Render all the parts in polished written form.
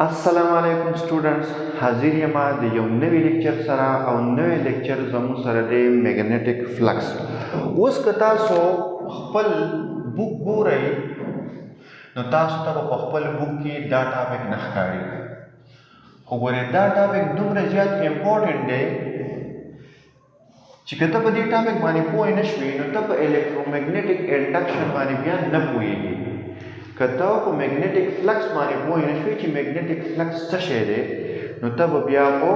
السلام علیکم سټوډنټس، حاضر یم د یو نوی لیکچر سره او نوی لیکچر زموږ سره دی میګنیټک فلکس. اوس که تاسو خپل بوک ګورئ نو تاسو ته په خپل بوک کې دا ټاپک نه ښکاري، خو ګورئ دا ټاپک دومره زیات امپورټنټ دی چې که ته په دې ټاپک باندې پوه نه شوې نو ته په الکترومګنیټک انډکشن باندې بیا نه پوهېږې. که ته په میګنیټک فلکس باندې پوه نه شوې چې میګنیټک فلکس څه شی دی نو ته به بیا په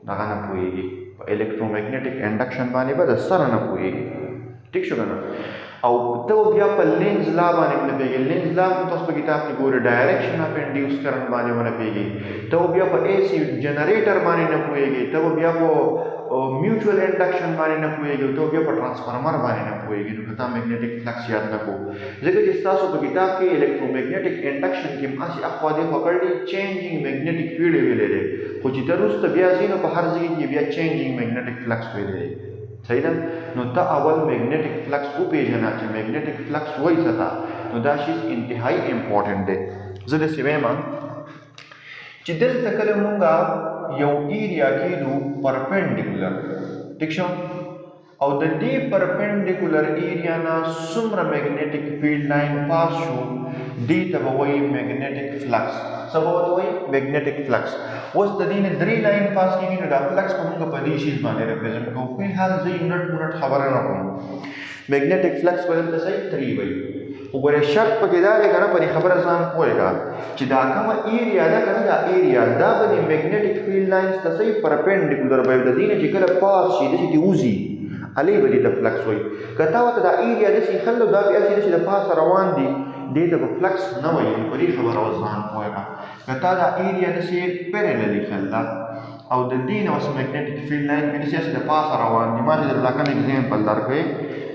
دغه نه پوهېږې، په الکترومګنیټک انډکشن باندې به د سره نه پوهېږې. ټیک شو که نه؟ او ته به بیا په لینز لا باندې نه پوهېږې. لینز لا هم تاسو په کتاب کې ګورئ ډایرکشن اف انډیوس کرنټ باندې ونه پوهېږې. ته به بیا په اے سی جنریټر باندې نه پوهېږې. ته به بیا په میوچوال انډکشن باندې نه پوهېږي، ته بیا په ټرانسفارمر باندې نه پوهېږي. نو که تا میګنیټک فلکس یاد نه کړو، ځکه چې ستاسو په کتاب کې الکترومګنیټک انډکشن کې هسې اخوا دېخوا کړی دی چینجینګ میګنیټک فیلډ یې ویلی دی، خو چې ته وروسته بیا ځې نو په هر ځای کې بیا چینجینګ میګنیټک فلکس ویلی دی. صحیح ده؟ نو ته اول میګنیټک فلکس وپېژنه چې میګنیټک فلکس وایي څه ته، نو دا شیز انتهایی امپورټنټ دی. زه داسې وایم چې دلته کله مونږه یو ایریا کېدو پرپینډیکولر، ټیک شو، او د دې پرپینډیکولر ایریا نه څومره میګنیټک فیلډ لاین پاس شو دې ته به وایي میګنیټک فلکس. څه به ورته وایي؟ میګنیټک فلکس. اوس د دې نه 3 لاین پاس کېږي نو دا فلکس به مونږ په دې شیز باندې ریپرزینټ کوو. فی الحال زه یونټ خبره نه کوم، میګنیټک فلکس به دلته صحیح 3 وایي. وګورئ شرط پکې دا دی که نه، په دې خبره ځان پوهېږه چې دا کومه ایریا ده که نه، دا ایریا دا به د میګنیټک فیلډ لاینس ته صحیح پرپینډیکولر به د دې نه چې کله پاس شي داسې دې وځي هلې به دې ته فلکس وایي. که تا ورته دا ایریا داسې ایښل نو دا بیا هسې داسې د پاسه روان دي، دې ته به فلکس نه وایي. په دې خبره اوس ځان پوهېږه. که تا دا ایریا داسې پیرلل ایښل ده او د دې نه اوس میګنیټک فیلډ لاین کې داسې د پاسه روان دي، ما چې درته کوم اګزامپل درکوې،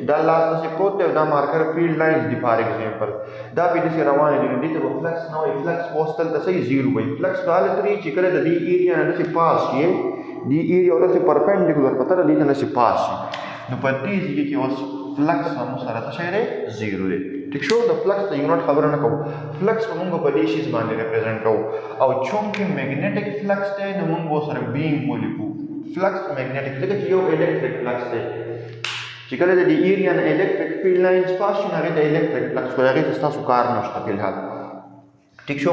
دا لاس داسې پروت دی او دا مارکر فیلډ لاینز دي فار ایګزامپل، دا پې داسې روانې دي نو دې ته به فلکس نه وایي. فلکس به اوس دلته صحیح 0 وایي. فلکس به هلته وایي چې کله د دې ایریا نه داسې پاس شي، دې ایریا داسې پرپینډیکولر په طرح دې ته داسې پاس شي، نو په دې ځای کې اوس فلکس زموږ سره څه شی دی؟ 0 دی. ټیک شو؟ د فلکس د یونټ خبره نه کوو، فلکس به مونږ په دې شیز باندې ریپرزینټ کوو. او چونکې میګنیټک فلکس دی نو مونږ به ورسره بیم ولیکو. فلکس میګنیټک ځکه چې یو الکتریک فلکس دی چې کله د دې ایریا نه الکتریک فیلډ لاینز پاس شي نو هغې ته الکتریک فلکس وایي. هغې ته ستاسو کار نشته فی الحال. ټیک شو؟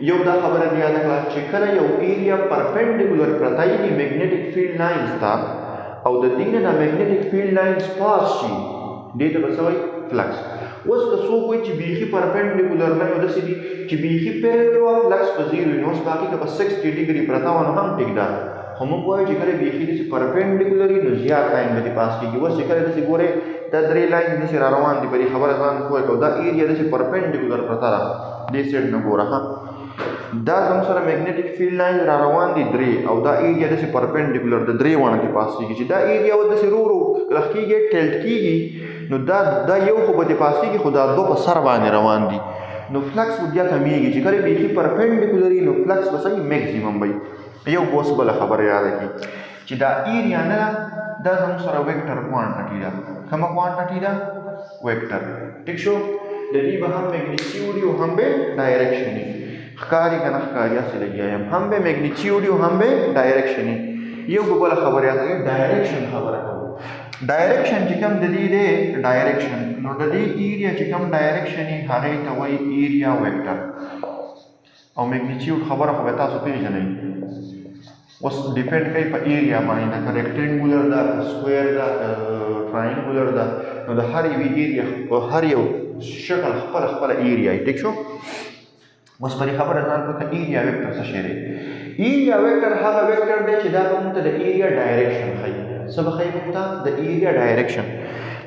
یو دا خبره مې یاده کړه چې کله یو ایریا پرپینډیکولر پرته وي میګنیټک فیلډ لاینز ته او د دې نه دا میګنیټک فیلډ لاینز پاس شي دې ته به څه وایي؟ فلکس. اوس که څوک وایي چې بیخي پرپینډیکولر نه یو داسې دي چې بیخي پیرلل وه فلکس به 0 وي، نو اوس باقي که په 60 ډګري پرته وه نو هم ټیک ده، خو موږ وایو چې کله بیخي داسې پرپینډیکولر وي نو زیات لاین به دې پاس کېږي. اوس چې کله داسې ګورئ دا 3 لاین داسې را روان دي، په دې خبره ځان پوه کړو. دا ایریا داسې پرپینډیکولر پرته ده، دې سایډ نه ګوره ښه، دا زموږ سره میګنیټک فیلډ لاین را روان دي 3 او دا ایریا داسې پرپینډیکولر د 3 وانه دې پاس کېږي. چې دا ایریا اوس داسې رو رو کلک کېږي، ټیلټ کېږي، نو دا یو خو به دې پاس کېږي خو دا 2 په سر باندې روان دي، نو فلکس به بیا کمیږي. چې کله بیخي پرپینډیکولر وي نو فلکس به صحیح میکزیمم وي. یو به اوس بله خبره یاده کړي چې دا ایریا نه دا زموږ سره ویکټر کوانټټي ده. کومه کوانټټي ده؟ ویکټر. ټیک شو؟ د دې به هم میګنیټیوډ او هم به ډایرکشن وي. ښکاري که نه ښکاري؟ هسې لګیا یم. هم به میګنیټیوډ او هم به ډایرکشن وي. یو به بله خبره یاده کړي، ډایرکشن خبره کوو. ډایرکشن چې کوم د دې دی ډایرکشن، نو د دې ایریا چې کوم ډایرکشن وي هغې ته وایي ایریا ویکټر. او میګنیټیوډ خبره خو به تاسو پېژنئ. اوس ډیپینډ کوي په ایریا باندې، ده که ریکټینګولر ده، که سکویر ده، که ټراینګولر ده، نو د هر یوې ایریا هر یو شکل خپله خپله ایریا وي. ټیک شو؟ اوس په دې خبره ځان پوه کړه ایریا ویکټر څه شی دی. ایریا ویکټر هغه ویکټر دی چې دا به موږ ته د ایریا ډایرکشن ښیي. څه به ښیي موږ ته؟ د ایریا ډایرکشن.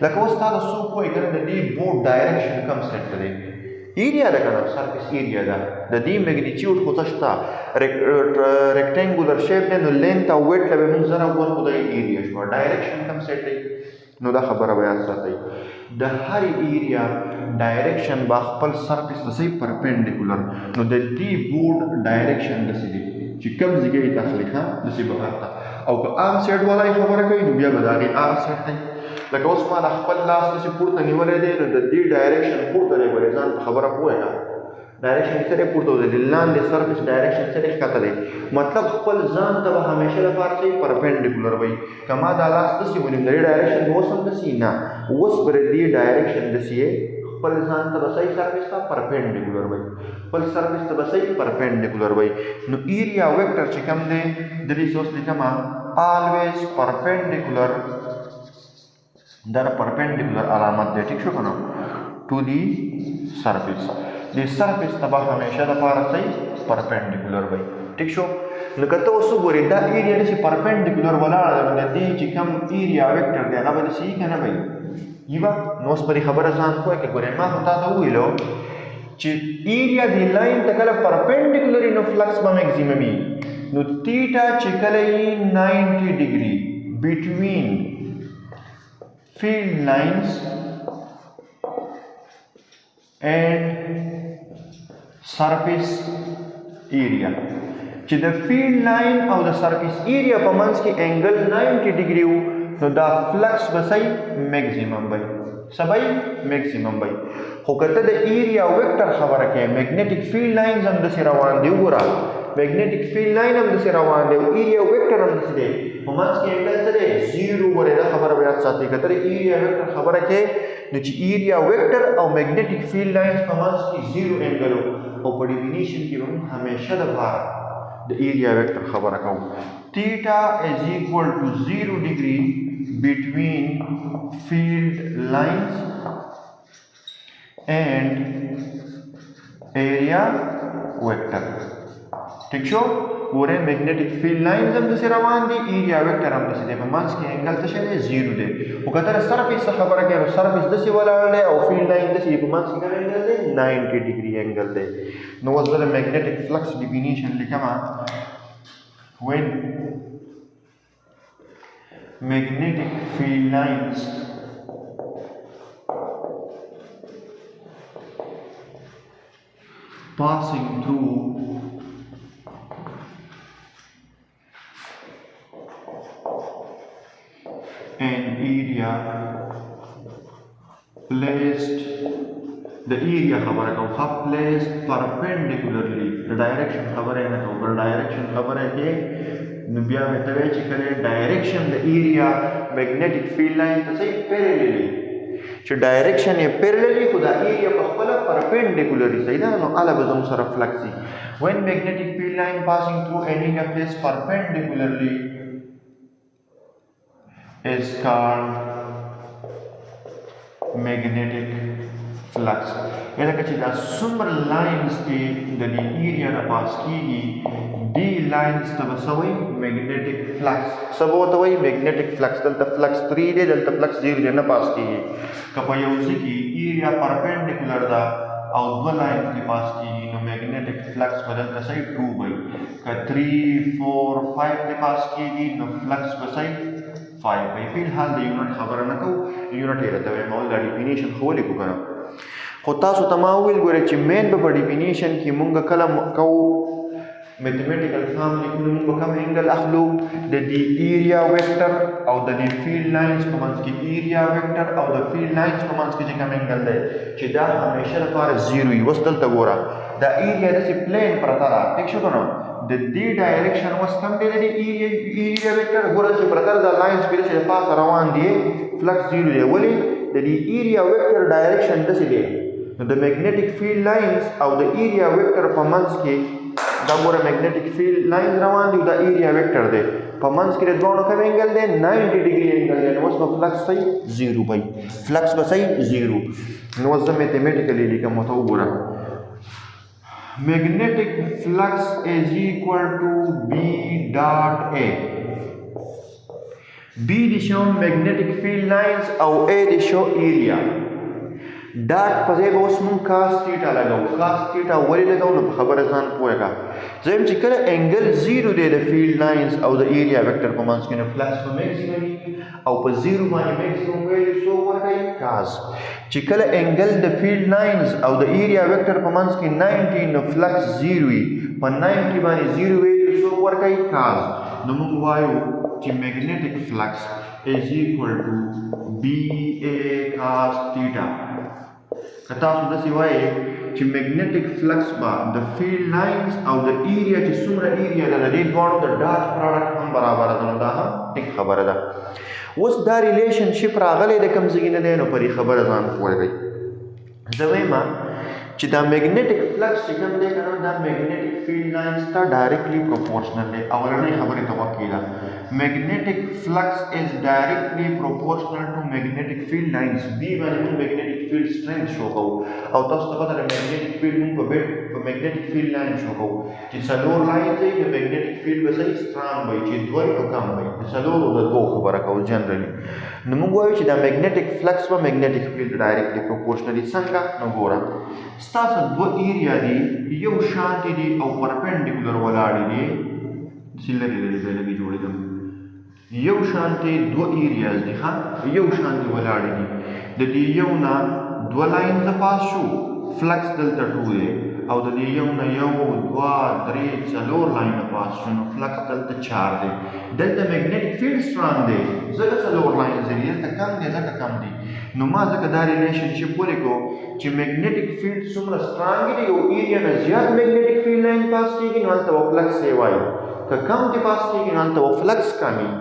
لکه اوس تا ته څوک وایي که نه د دې بورډ ډایرکشن کوم سیټ ته دی؟ ایریا ده که نه، سرفیس ایریا ده. د دې میګنیټیوډ خو څه شته؟ ریکټینګولر شیپ دی، نو لینت او ویټ له به موږ زره ورکړو دا ایریا شوه. ډایرکشن کوم سیټ دی؟ نو دا خبره به یاد ساتئ، د هرې ایریا ډایرکشن به خپل سرفیس ته صحیح پرپینډیکولر، نو د دې بورډ ډایرکشن داسې دی چې کوم ځای یې تخلیق ښه داسې بهر ته، او که عام سیټ والا یې خبره کوي نو بیا به د هغې عام سیټ دی. لکه اوس ما خپل لاس داسې پورته نیولی دی نو د دې ډایرکشن پورته دی، ولې ځان په خبره پوهېږه ډایرکشن سره پورته ودرېږي لاندې سرفیس ډایرکشن سره ښکته دی مطلب خپل ځان ته به همیشه لپاره چې پرپینډیکولر وي که ما دا لاس داسې ونیم د دې ډایرکشن به اوس هم داسې نه اوس به د دې ډایرکشن داسې خپل ځان ته به صحیح سرفیس ته پرپینډیکولر وي خپل سرفیس ته به صحیح پرپینډیکولر وي نو ایریا ویکټر چې کوم دی د دې اوس لیکم always perpendicular دا پرپینډیکولر علامت دی ټیک شو که نه to the surface د سرفیس ته به همیشه لپاره صحیح پرپینډیکولر وي ټیک شو نو که ته اوس وګورې دا ایریا داسې پرپینډیکولر ولاړه ده نو د دې چې کوم ایریا ویکټر دی هغه به داسې وي که نه وي یي به نو اوس په دې خبره ځان پوه کړې ګورې ما خو تا ته وویلو چې ایریا د لاین ته کله پرپینډیکولر نو فلکس به میکزیمم وي نو تیټا چې کله یي 90 ډیګري بټوین field lines and surface area چې د field line او د surface area په منځ کې انګل 90 ډیګري وو نو دا فلکس به صحیح میکزیمم وي سبای میکزیمم وي خو کته د ایریا ویکټر خبره کې میګنیټک فیلډ لاینز هم د روان دی وګوره میګنیټک فیلډ لاین هم د روان دی او ایریا ویکټر هم د دی په منځ کې انګل څه دی 0 ورې دا خبره بیا ساتي کته ایریا ویکټر خبره کې نو چې ایریا ویکټر او میګنیټک فیلډ لاینز په منځ کې 0 انګل او په ډیفینیشن کې هم همیشه د بار د ایریا ویکټر خبره کوم theta is equal to 0 degree between field lines and area vector ٹھیک شو ګوره میګنیټک فیلډ لاینز هم داسې روان دي ایریا ویکټر هم داسې دی په منځ کې انګل څه شی دی 0 دی خو که ته د سرفیس څخه خبره کوې نو سرفیس داسې ولاړ دی او فیلډ لاین داسې په منځ کې کوم انګل دی 90 ډیګري انګل دی نو اوس زه د میګنیټک فلکس ډیفینیشن لیکم when magnetic field lines passing through an area placed the area خبره کوم placed perpendicularly the direction خبره نه کوم بل direction خبره کې نو بیا مې ته وایي چې کله ډایرکشن د ایریا میګنیټک فیلډ لاین ته صحیح پیرللی چې ډایرکشن یې پیرللی خو دا ایریا په خپله پرپینډیکولري صحیح ده نو هله به زموږ سره فلکس وي when magnetic field line passing through an area placed perpendicularly is called magnetic flux یعنی چې دا څومره لاینز کې د دې ایریا نه پاس کېږي دی لاینز ته به څه وایي میګنیټک فلکس څه به ورته وایي میګنیټک فلکس دلته فلکس 3 دی دلته فلکس 0 دی نه پاس کېږي که په یو ځای کې ایریا پرپینډیکولر ده او دوه لاین کې پاس کېږي نو میګنیټک فلکس به دلته صحیح 2 وایي که 3 4 5 کې پاس کېږي نو فلکس به صحیح 5 وایي فلحال د یونټ خبره نه کوو یونټ یې راته وایم او دا ډیفینیشن خو ولیکو که نه خو تاسو ته ما وویل ګورئ چې مین به په ډیفینیشن کې مونږ کله کوو میتھمیټیکل فارم لیکو نو مونږ به کوم انګل اخلو د دې ایریا ویکټر او د دې فیلډ لاینز په منځ کې ایریا ویکټر او د فیلډ لاینز په منځ کې چې کوم انګل دی چې دا همیشه لپاره 0 وي اوس دلته ګوره دا ایریا داسې پلین پرته ده ټیک شو که نه د دې ډایرکشن اوس کوم دی د دې ایریا ویکټر ګوره چې پرته د لاینز پرې چې د پاسه روان دی فلکس 0 دی ولې د دې ایریا ویکټر ډایرکشن داسې دی نو د میګنیټک فیلډ لاینز او د ایریا ویکټر په منځ کې دا ګوره میګنیټک فیلډ لاین روان دی دا ایریا ویکټر دی په منځ کې د دواړو کوم انګل دی 90 ډیګري انګل دی نو اوس به فلکس صحیح 0 وي فلکس به صحیح 0 نو اوس زه میتھمیټیکلی لیکم ورته وګوره magnetic flux is equal to B dot A B دي شو magnetic field lines او A دي شو area ډاټ په ځای به اوس مونږ کاس ټیټا لګوو کاس ټیټا ولې لګوو نو په خبره ځان پوه کړه ځکه چې کله انګل 0 دی د فیلډ لاینز او د ایریا ویکټر په منځ کې نو فلکس به میکسیمم وي او په 0 باندې میکسیمم ویلیو څو ورکوي کاس چې کله انګل د فیلډ لاینز او د ایریا ویکټر په منځ کې 90 نو فلکس 0 وي په 90 باندې 0 ویلیو څو ورکوي کاس نو موږ وایو چې میګنیټک فلکس is equal to BA cos theta که تاسو داسې وایئ چې میګنیټک فلکس با د فیلډ لاینز او د ایریا چې څومره ایریا ده د دې دواړو د ډاټ پروډکټ هم برابر ده نو دا هم ټیک خبره ده. اوس دا ریلیشنشپ راغلی د کوم ځای نه دی نو پرې خبره ځان پوهوئ. زه وایم چې دا میګنیټک فلکس چې کوم دی که نه دا میګنیټک فیلډ لاینز ته ډایرکټلی پروپورشنل دی. اولنۍ خبرې ته غوږ کېږده. میګنیټک فلکس از ډایرکټلی پروپورشنل ټو میګنیټک فیلډ لاینز. دې باندې موږ میګنیټک فیلډ سټرینث شو کوو او تاسو ته پته ده میګنیټک فیلډ موږ په میګنیټک فیلډ لاین شو کوو چې څلور لاین دی د میګنیټک فیلډ به صحیح سترانګ وي چې دوه نو کم وي د څلورو د دوو خبره کوو جنرالي. نو موږ وایو چې دا میګنیټک فلکس به میګنیټک فیلډ ډایرکټلی پروپورشنلي څنګه نو ګوره ستاسو دوه ایریا دي یو شانتې دي او پرپینډیکولر ولاړې دي چې لرې لرې ځای لږې جوړېدم یو شانتې دوه ایریاز دي ښه یو شانتې ولاړې دي د دې یو نه دوه لاینزه پاس شو فلکس دلته ټو دی او د دې یو نه یو دوه درې څلور لاینه پاس شو نو فلکس دلته چار دی. دلته میګنیټک فیلډ سترانګ دی ځکه څلور لاینز دي دلته کم دی ځکه کم دی. نو ما ځکه دا ریلیشنشپ ولیکو چې میګنیټک فیلډ څومره سترانګ دی یو ایریا نه زیات میګنیټک فیلډ لاین پاس کېږي نو هلته به فلکس یې وایي که کم دی پاس کېږي نو هلته به فلکس کم وي.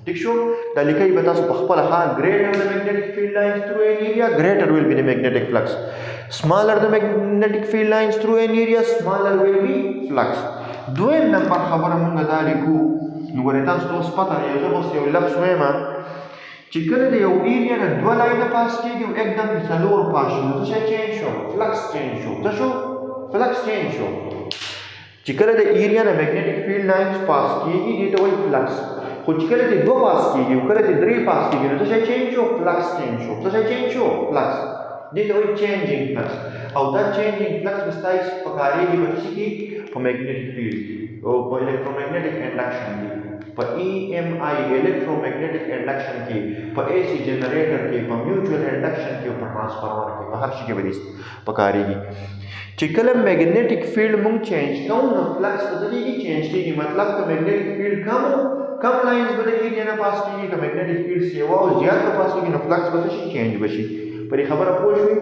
ٹھیک شو دا لیکي به تاسو په خپله ها greater the magnetic field lines through an area greater will be the magnetic flux, smaller the magnetic field lines through an area smaller will be flux. دویم نمبر خبره مونږ دا لیکو نو ګورئ تاسو ته اوس پته دی زه اوس یو لفظ وایم چې کله د یو ایریا نه دوه لاینه پاس کېږي او एकदम د څلور پاس شو نو څه شی چینج شو فلکس چینج شو څه شو فلکس چینج شو. چې کله د ایریا نه میګنیټک فیلډ لاینز پاس کېږي دې ته وایي فلکس خو چې کله دې دوه پاس کېږي او کله دې درې پاس کېږي نو څه شی چینج شو فلکس چینج شو څه شی چینج شو فلکس دې ته وایي چینجینګ فلکس او دا چینجینګ فلکس به ستاسو په کارېږي په څه کې په میګنیټک فیلډ او په الکترومagnetic انډکشن کې په EMI الکترومagnetic انډکشن کې په AC جنریټر کې په میوچوال انډکشن کې او په ټرانسفارمر کې په هر شي کې به دې په کارېږي. چې کله میګنیټک فیلډ مونږ چینج کوو نو فلکس په څه کېږي چینج کېږي مطلب که میګنیټک فیلډ کم لاینز به د ایریا نه پاس کېږي که میګنیټک فیلډ سیوا او زیات به پاس کېږي نو فلکس به څه شي چینج به شي. پرې خبره پوه شوې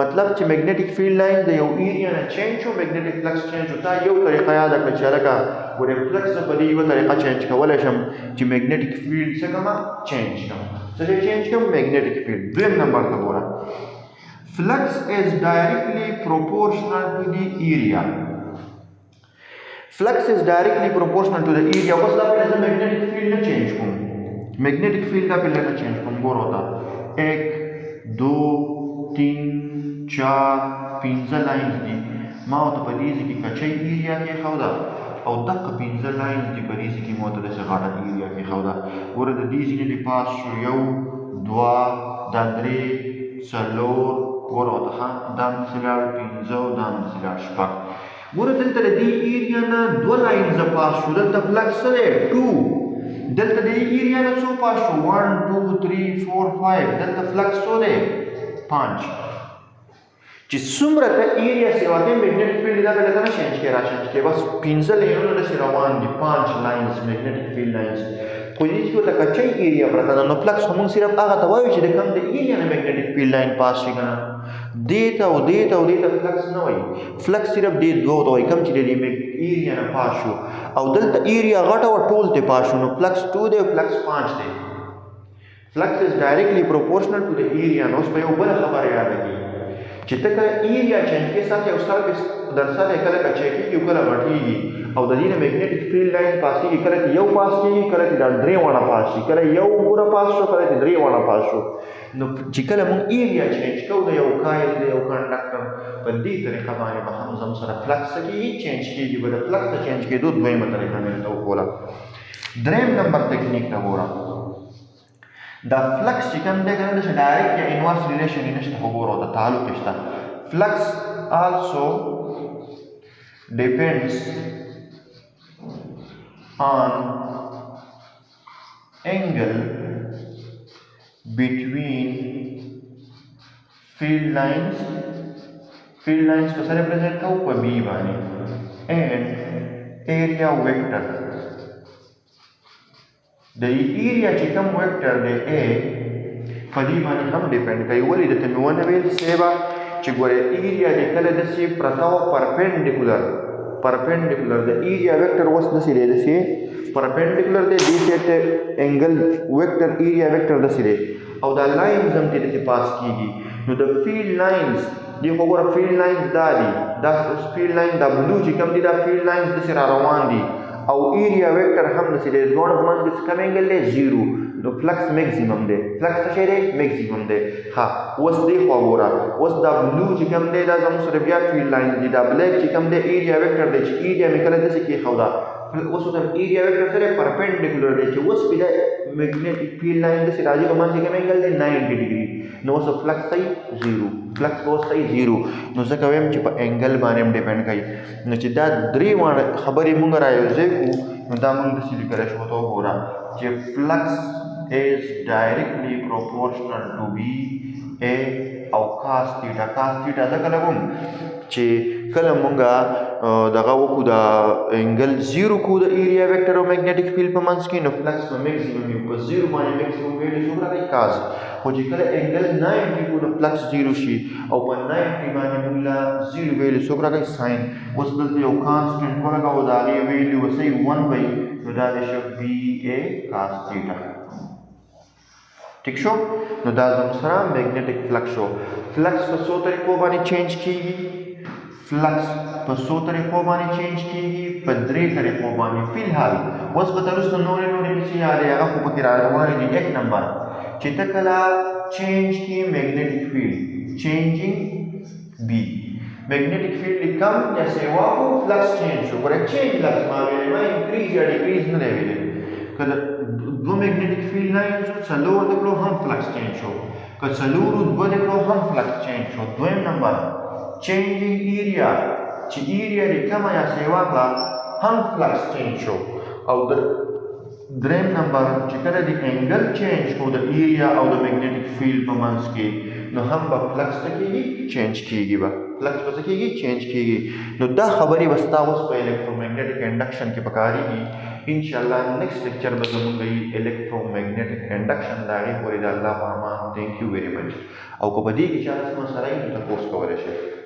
مطلب چې میګنیټک فیلډ لاین د یو ایریا نه چینج شو میګنیټک فلکس چینج شو تا یو طریقه یاده کړه چې هلکه ګورې فلکس زه په دې یوه طریقه چینج کولی شم چې میګنیټک فیلډ څه کړم چینج کړم څه شی چینج کړم میګنیټک فیلډ. دویم نمبر ته ګوره flux is directly proportional to the area. Flux is directly proportional to the area. اوس دا پهله زه میګنیټک فیلډ نه چینج کوم میګنیټک فیلډ دا پهله نه چینج کوم ګوره تا 1 2 3 4 5 لاینز دي ما ورته په دې ځای کې کچۍ ایریا کېښوده او دقه 5 لاینز دي په دې ځای کې ما ورته داسې غټه ایریا کېښوده ګوره د دې ځای نه دې پاس شو 1 2 دا 3 څلور ګوره ورته ښه دا همداسې لاړ 5 او دا همداسې لاړ 6 ګوره دلته د دې ایریا نه دوه لاینزه پاس شو دلته فلکس څه دی 2 دلته د دې ایریا نه څو پاس شو 1 2 3 4 5 دلته فلکس څو دی 5 چې څومره ته ایریا سیوا کوي میګنیټک فیلډ دا به نه چینج کړي را چینج کړي بس 15 لاینونه داسې روان دي 5 لاینز میګنیټک فیلډ لاینز خو دې کې ورته کچۍ ایریا پرته ده نو فلکس خو موږ صرف هغه ته وایو چې د کوم د ایریا نه میګنیټک فیلډ لاین پاس شي که نه دې ته او دې ته او دې ته فلکس نه وایي فلکس صرف دې دوو ته وایي کوم چې د دې ایریا نه پاس شو او دلته ایریا غټه وه ټول ته پاس شو نو فلکس 2 دی او فلکس 5 دی. فلکس از ډایرکټلی پروپورشنل ټو د ایریا نو اوس به یو بله خبره یاده کړي چې ته کله ایریا چینج کړې ستاسو یو سر در سره کله کچۍ کېږي او کله غټېږي او د دې نه میګنیټک فیلډ لاین پاسېږي کله چې یو پاس کېږي کله چې دا درې واړه پاس شي کله یو ګوره پاس شو کله چې درې واړه پاس شو نو چې کله موږ ایریا چینج کوو د یو کایل د یو کنډکټر په دې طریقه باندې به هم زموږ سره فلکس څه کېږي چینج کېږي به د فلکس د چینج کېدو دویمه طریقه مې درته وښوله. دریم نمبر تکنیک ته ګوره دا فلکس چې کوم دی که نه داسې ډایرکټ یا انورس ریلیشن یې نشته خو ګوره ورته تعلق یې شته. فلکس also depends on angle between field lines په سره represent کوو په B باندې and area vector د ایریا چې کوم ویکټر دی A په دې باندې هم ډیپینډ کوي ولې درته مې ونه ویل سیبه چې ګوره ایریا د کله داسې پرته وه پرپینډیکولر د ایریا ویکټر اوس داسې دی داسې پرپینډیکولر دی دې سایډ ته انګل ویکټر ایریا ویکټر داسې دی او دا لاینز هم دې داسې پاس کېږي نو د فیلډ لاینز دې خو ګوره فیلډ لاینز دا دي دا فیلډ لاین دا بلو چې کوم دي دا فیلډ لاینز داسې را روان دي او ایریا ویکټر هم داسې دی دواړو په منځ کې څه کوم انګل دی 0 نو فلکس میکزیمم دی فلکس څه شی دی میکزیمم دی ښه اوس دې خوا ګوره اوس دا بلو چې کوم دی دا زموږ سره بیا فیلډ لاینز دي دا بلیک چې کوم دی ایریا ویکټر دی چې ایریا مې کله داسې کېښوده اوس ورته ایریا ویکټر سره پرپینډیکولر دی چې اوس پې دا میګنیټیک فیلډ لاین داسې راځي په منځ کې کوم انګل دی 90 ډګري نو اوس فلکس صحیح 0 فلکس به اوس صحیح 0 نو ځکه وایم چې په انګل باندې هم ډیپینډ کوي نو چې دا درې واړه خبرې مونږ را یوځای کړو نو دا مونږ داسې لیکلی شو ته وګوره چې فلکس is directly proportional to B.A او cos theta ځکه لګوم چې کله مونږه دغه وکړو د انګل 0 کو د ایریا ویکټر او میګنیټیک فیلډ په منځ کې نو فلکس په میکسیمم یو په 0 باندې میکسیمم ویلې شو راځي cos خو چې کله انګل 90 کو نو فلکس 0 شي او په 90 باندې موږ 0 ویلې شو راځي sin اوس دلته یو کانسټنټ ولګاو دا غي ویلې وسې 1 by نو دا شو B.A cos theta ٹھیک شو نو دا زموږ سره میګنیټیک فلکس شو فلکس په څو طریقو باندې چینج کیږي فلکس په څو طریقو باندې چینج کیږي په درې طریقو باندې فی الحال اوس به تاسو نورې څه یادې هغه خو پکې را روانې دي 1 نمبر چې ته کله چینج کی میګنیټیک فیلډ چینجینګ بی میګنیټیک فیلډ کم یا سیوا کو فلکس چینج شو ګوره چینج لفظ ما ویلې ما انکریز یا ډیکریز نه دی ویلې کله دو میګنیټیک فیلډ لاین شو څلور د کلو هم فلکس چینج شو که څلور دوه د کلو هم فلکس چینج شو دویم نمبر چینجینګ ایریا چې ایریا یې کمه یا سیوا کړه هم فلکس چینج شو او دریم نمبر چې کله د انګل چینج کو د ایریا او د میګنیټیک فیلډ په منځ کې نو هم به فلکس څه کېږي چینج کېږي به فلکس به څه کېږي چینج کېږي نو دا خبرې به ستا اوس په الکترومagnetic انډکشن کې پکارېږي انشاءالله نیکسٹ لیکچر به زمونږ وي الکترومagnetic انډکشن د هغې پورې د الله په امان تھینک یو ویری مچ او که په دې کې چا څه مسله وي نو تپوس کولی شئ